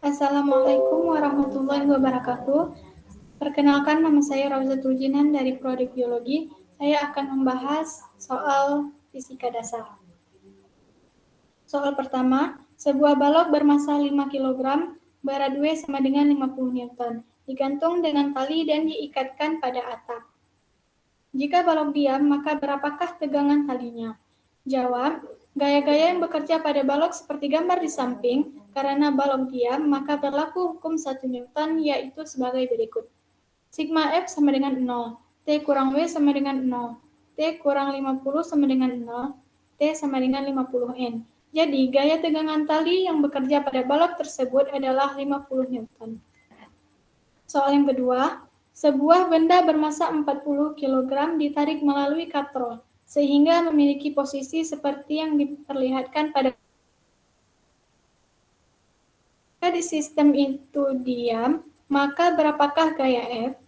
Assalamualaikum warahmatullahi wabarakatuh. Perkenalkan, nama saya Rauzatul Jinan dari Prodi Biologi. Saya akan membahas soal fisika dasar. Soal pertama, sebuah balok bermassa 5 kg, berat W sama dengan 50 Newton, digantung dengan tali dan diikatkan pada atap. Jika balok diam, maka berapakah tegangan talinya? Jawab, gaya-gaya yang bekerja pada balok seperti gambar di samping. Karena balok diam, maka berlaku hukum 1 Newton, yaitu sebagai berikut. Sigma F sama dengan 0, T kurang W sama dengan 0, T kurang 50 sama dengan 0, T sama dengan 50 N. Jadi, gaya tegangan tali yang bekerja pada balok tersebut adalah 50 Newton. Soal yang kedua, sebuah benda bermassa 40 kg ditarik melalui katrol, sehingga memiliki posisi seperti yang diperlihatkan pada di sistem itu diam, maka berapakah gaya F?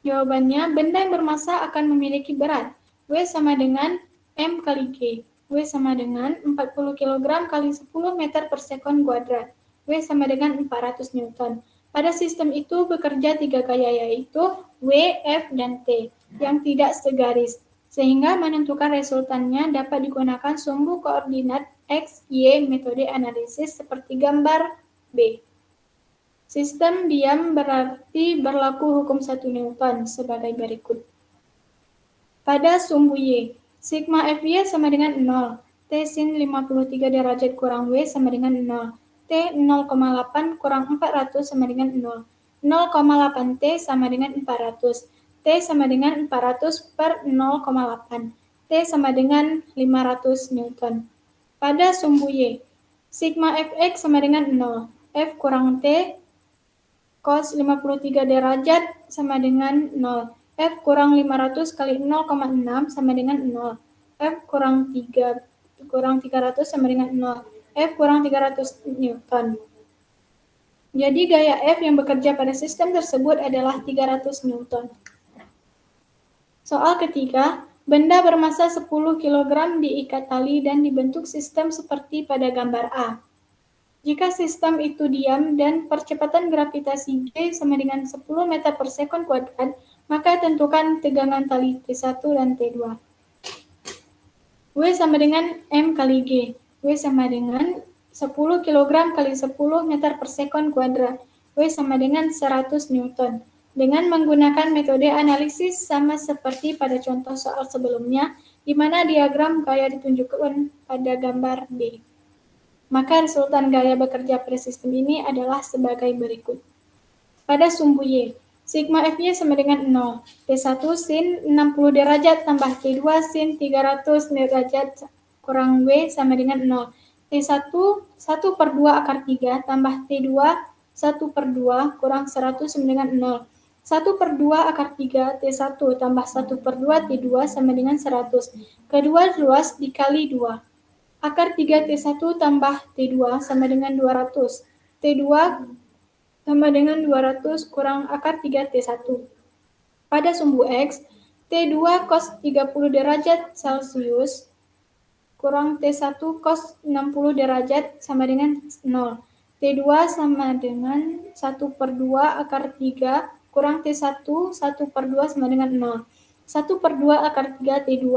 Jawabannya, benda yang bermassa akan memiliki berat W sama dengan M kali G. W sama dengan 40 kg kali 10 meter per sekon kuadrat. W sama dengan 400 Newton. Pada sistem itu bekerja 3 gaya, yaitu W, F, dan T, yang tidak segaris. Sehingga menentukan resultannya dapat digunakan sumbu koordinat X, Y, metode analisis seperti gambar B. Sistem diam berarti berlaku hukum 1 Newton sebagai berikut. Pada sumbu Y, sigma Fy sama dengan 0, T sin 53 derajat kurang W sama dengan 0, T 0,8 kurang 400 sama dengan 0, 0,8 T sama dengan 400, T sama dengan 400 per 0,8, T sama dengan 500 Newton. Pada sumbu Y, sigma Fx sama dengan 0, F kurang T cos 53 derajat sama dengan 0. F kurang 500 kali 0,6 sama dengan 0. F kurang 300 sama dengan 0. F kurang 300 Newton. Jadi gaya F yang bekerja pada sistem tersebut adalah 300 Newton. Soal ketiga, benda bermassa 10 kg diikat tali dan dibentuk sistem seperti pada gambar A. Jika sistem itu diam dan percepatan gravitasi G sama dengan 10 meter per sekon kuadrat, maka tentukan tegangan tali T1 dan T2. W sama dengan M kali G. W sama dengan 10 kg kali 10 meter per sekon kuadrat. W sama dengan 100 Newton. Dengan menggunakan metode analisis sama seperti pada contoh soal sebelumnya, di mana diagram gaya ditunjukkan pada gambar B. Maka resultan gaya bekerja pada sistem ini adalah sebagai berikut. Pada sumbu Y, sigma Fy sama dengan 0, T1 sin 60 derajat tambah T2 sin 300 derajat kurang W sama dengan 0. T1 1 per 2 akar 3 tambah T2 1 per 2 kurang 100 sama dengan 0. 1 per 2 akar 3 T1 tambah 1 per 2 T2 sama dengan 100. Kedua ruas dikali 2. Akar 3 T1 tambah T2 sama dengan 200. T2 sama dengan 200 kurang akar 3 T1. Pada sumbu X, T2 cos 30 derajat Celcius kurang T1 cos 60 derajat sama dengan 0. T2 sama dengan 1 per 2 akar 3 kurang T1 1 per 2 sama dengan 0. 1 per 2 akar 3 T2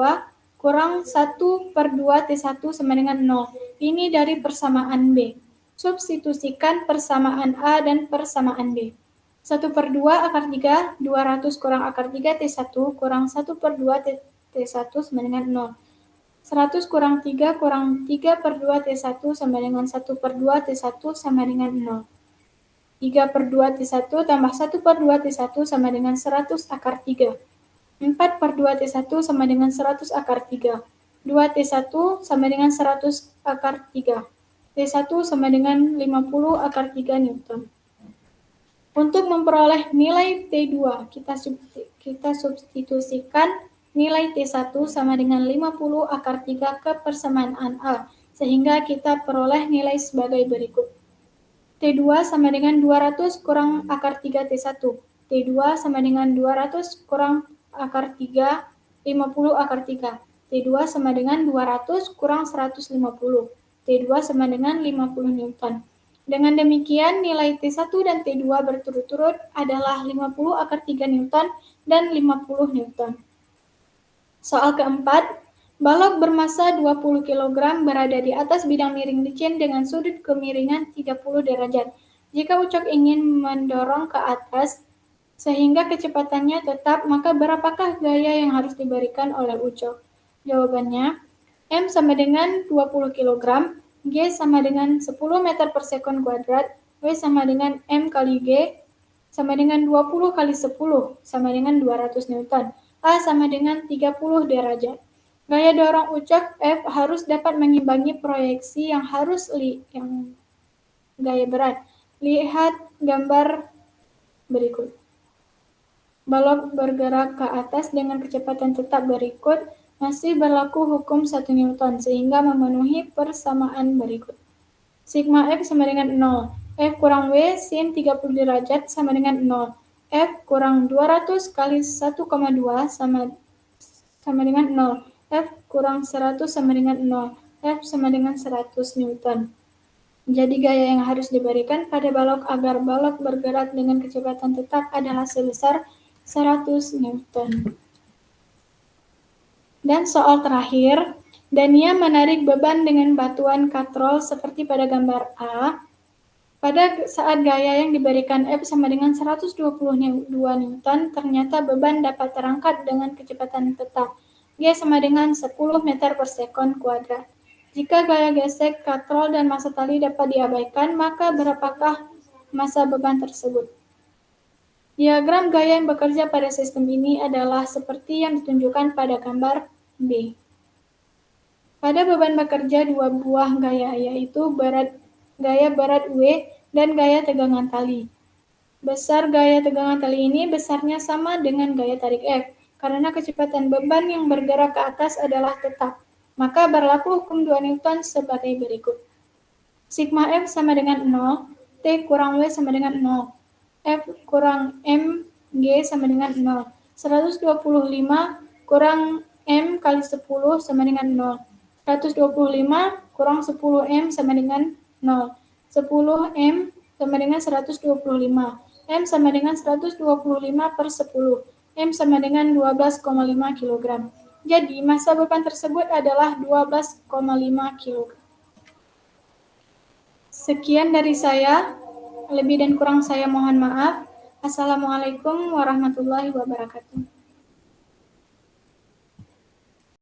kurang 1 per 2 T1 sama dengan 0. Ini dari persamaan B. Substitusikan persamaan A dan persamaan B. 1 per 2 akar 3, 200 kurang akar 3 T1 kurang 1 per 2 T1 sama dengan 0. 100 kurang 3 kurang 3 per 2 T1 sama dengan 1 per 2 T1 sama dengan 0. 3 per 2 T1 tambah 1 per 2 T1 sama dengan 100 akar 3. 4 per 2 T1 sama dengan 100 akar 3. 2 T1 sama dengan 100 akar 3. T1 sama dengan 50 akar 3 Newton. Untuk memperoleh nilai T2, kita substitusikan nilai T1 sama dengan 50 akar 3 ke persamaan A, sehingga kita peroleh nilai sebagai berikut. T2 sama dengan 200 kurang akar 3 T1. T2 sama dengan 200 kurang akar 3, 50 akar 3. T2 sama dengan 200 kurang 150. T2 sama dengan 50 Newton. Dengan demikian, nilai T1 dan T2 berturut-turut adalah 50 akar 3 Newton dan 50 Newton. Soal keempat, balok bermasa 20 kg berada di atas bidang miring licin dengan sudut kemiringan 30 derajat. Jika Ucok ingin mendorong ke atas sehingga kecepatannya tetap, maka berapakah gaya yang harus diberikan oleh Ucok? Jawabannya, M sama dengan 20 kg, G sama dengan 10 meter per sekon kuadrat, W sama dengan M kali G sama dengan 20 kali 10 sama dengan 200 Newton. A sama dengan 30 derajat. Gaya dorong Ucok F harus dapat mengimbangi proyeksi yang gaya berat. Lihat gambar berikut. Balok bergerak ke atas dengan kecepatan tetap berikut masih berlaku hukum 1 Newton sehingga memenuhi persamaan berikut. Sigma F sama dengan 0. F kurang W sin 30 derajat sama dengan 0. F kurang 200 kali 1,2 sama dengan 0. F kurang 100 sama dengan 0. F sama dengan 100 Newton. Jadi gaya yang harus diberikan pada balok agar balok bergerak dengan kecepatan tetap adalah sebesar 100 Newton. Dan soal terakhir, Dania menarik beban dengan batuan katrol seperti pada gambar A. Pada saat gaya yang diberikan F sama dengan 122 Newton, ternyata beban dapat terangkat dengan kecepatan tetap. G sama dengan 10 meter per sekon kuadrat. Jika gaya gesek, katrol, dan massa tali dapat diabaikan, maka berapakah massa beban tersebut? Diagram gaya yang bekerja pada sistem ini adalah seperti yang ditunjukkan pada gambar B. Pada beban bekerja dua buah gaya, yaitu gaya berat W dan gaya tegangan tali. Besar gaya tegangan tali ini besarnya sama dengan gaya tarik F, karena kecepatan beban yang bergerak ke atas adalah tetap. Maka berlaku hukum 2 Newton sebagai berikut. Sigma F sama dengan 0, T kurang W sama dengan 0. F kurang M, G sama dengan 0. 125 kurang M kali 10 sama dengan 0. 125 kurang 10 M sama dengan 0. 10 M sama dengan 125. M sama dengan 125 per 10. M sama dengan 12,5 kg. Jadi, massa beban tersebut adalah 12,5 kg. Sekian dari saya. Lebih dan kurang saya mohon maaf. Assalamualaikum warahmatullahi wabarakatuh.